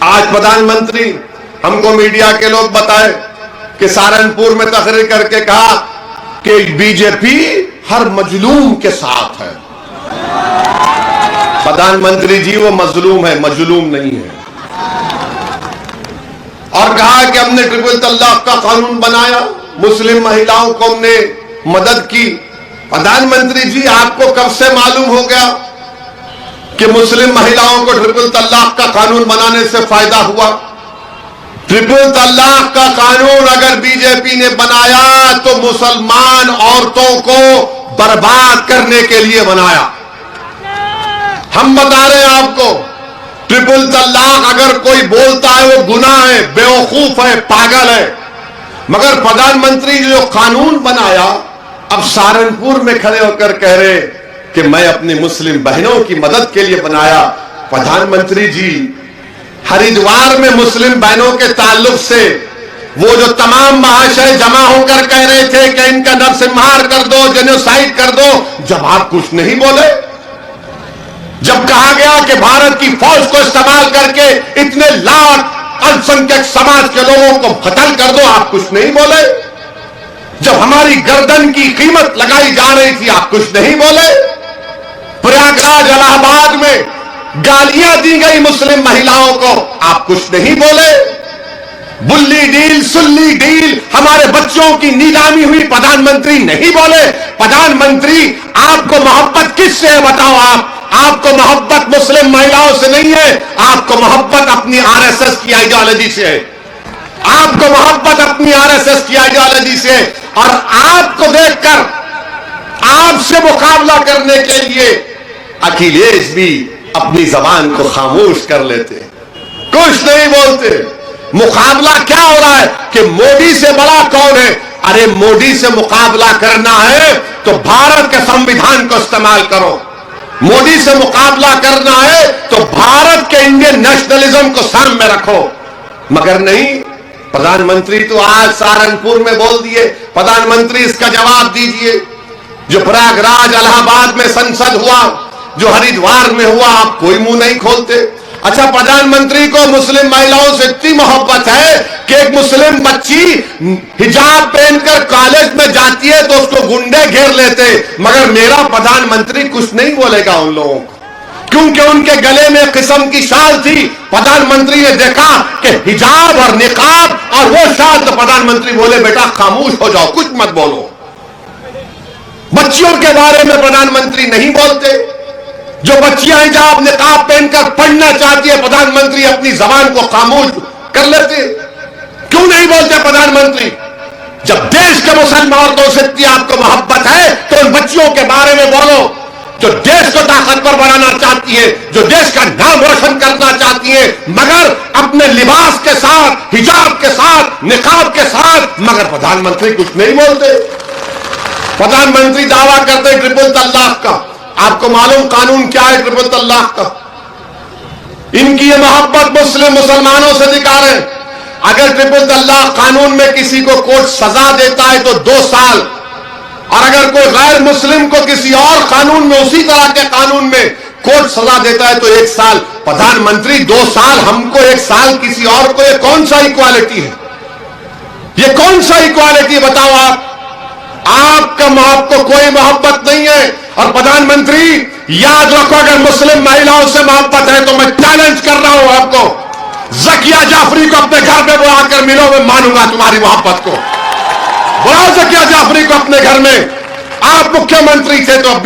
आज प्रधानमंत्री हमको मीडिया के लोग बताए कि सहारनपुर में तकरीर करके कहा कि बीजेपी हर मजलूम के साथ है। प्रधानमंत्री जी वो मजलूम है, मजलूम नहीं है। और कहा कि हमने ट्रिपल तलाक का कानून बनाया, मुस्लिम महिलाओं को हमने मदद की। प्रधानमंत्री जी आपको कब से मालूम हो गया कि मुस्लिम महिलाओं को ट्रिपल तलाक का कानून बनाने से फायदा हुआ? ट्रिपल तलाक का कानून अगर बीजेपी ने बनाया तो मुसलमान औरतों को बर्बाद करने के लिए बनाया। हम बता रहे हैं आपको, ट्रिपल तलाक अगर कोई बोलता है वो गुनाह है, बेवकूफ है, पागल है। मगर प्रधानमंत्री ने जो कानून बनाया, अब सहारनपुर में खड़े होकर कह रहे कि मैं अपनी मुस्लिम बहनों की मदद के लिए बनाया। प्रधानमंत्री जी हरिद्वार में मुस्लिम बहनों के ताल्लुक से वो जो तमाम महाशय जमा होकर कह रहे थे कि इनका नरसंहार कर दो, जेनोसाइड कर दो, जब आप कुछ नहीं बोले, जब कहा गया कि भारत की फौज को इस्तेमाल करके इतने लाख अल्पसंख्यक समाज के लोगों को कत्ल कर दो, आप कुछ नहीं बोले। जब हमारी गर्दन की कीमत लगाई जा रही थी, आप कुछ नहीं बोले। प्रयागराज इलाहाबाद में गालियां दी गई मुस्लिम महिलाओं को, आप कुछ नहीं बोले। बुल्ली डील, सुल्ली डील, हमारे बच्चों की नीलामी हुई, प्रधानमंत्री नहीं बोले। प्रधानमंत्री आपको मोहब्बत किससे है बताओ? आपको मोहब्बत मुस्लिम महिलाओं से नहीं है, आपको मोहब्बत अपनी आरएसएस की आइडियोलॉजी से है। आपको मोहब्बत अपनी आरएसएस की आइडियोलॉजी से है। और आपको देखकर आपसे मुकाबला करने के लिए अखिलेश भी अपनी जबान को खामोश कर लेते, कुछ नहीं बोलते। मुकाबला क्या हो रहा है कि मोदी से बड़ा कौन है? अरे मोदी से मुकाबला करना है तो भारत के संविधान को इस्तेमाल करो। मोदी से मुकाबला करना है तो भारत के इंडियन नेशनलिज्म को सामने रखो। मगर नहीं, प्रधानमंत्री तो आज सहारनपुर में बोल दिए। प्रधानमंत्री इसका जवाब दीजिए। जो प्रयागराज इलाहाबाद में संसद हुआ, जो हरिद्वार में हुआ, आप कोई मुंह नहीं खोलते। अच्छा, प्रधानमंत्री को मुस्लिम महिलाओं से इतनी मोहब्बत है कि एक मुस्लिम बच्ची हिजाब पहनकर कॉलेज में जाती है तो उसको गुंडे घेर लेते, मगर मेरा प्रधानमंत्री कुछ नहीं बोलेगा उन लोगों को, क्योंकि उनके गले में किस्म की शाल थी। प्रधानमंत्री ने देखा कि हिजाब और निकाब और वो शाल, तो प्रधानमंत्री बोले बेटा खामोश हो जाओ, कुछ मत बोलो। बच्चियों के बारे में प्रधानमंत्री नहीं बोलते। जो बच्चियां हिजाब निकाब पहनकर पढ़ना चाहती है, प्रधानमंत्री अपनी जबान को खामोश कर लेते। क्यों नहीं बोलते प्रधानमंत्री? जब देश के मुसलमान औरतों से इतनी आपको मोहब्बत है तो उन बच्चियों के बारे में बोलो जो देश को ताकतवर बनाना चाहती है, जो देश का नाम रोशन करना चाहती है, मगर अपने लिबास के साथ, हिजाब के साथ, निकाब के साथ। मगर प्रधानमंत्री कुछ नहीं बोलते। प्रधानमंत्री दावा करते ट्रिपल तलाक का। आपको मालूम कानून क्या है ट्रिपल तलाक का? इनकी ये मोहब्बत मुसलमानों से दिखा रहे हैं। अगर ट्रिपल तलाक कानून में किसी को कोर्ट सजा देता है तो 2 साल, और अगर कोई गैर मुस्लिम को किसी और कानून में, उसी तरह के कानून में कोर्ट सजा देता है तो 1 साल। प्रधानमंत्री 2 साल, हमको 1 साल, किसी और को, ये कौन सा इक्वालिटी है? ये कौन सा इक्वालिटी बताओ आप? आपको कोई मोहब्बत नहीं है। और प्रधानमंत्री याद रखो, अगर मुस्लिम महिलाओं से मोहब्बत है तो मैं चैलेंज कर रहा हूं आपको, जकिया जाफरी को अपने घर में बुलाकर मिलो, मैं मानूंगा तुम्हारी मोहब्बत को। बुलाओ जकिया जाफरी को अपने घर में। आप मुख्यमंत्री थे तो अब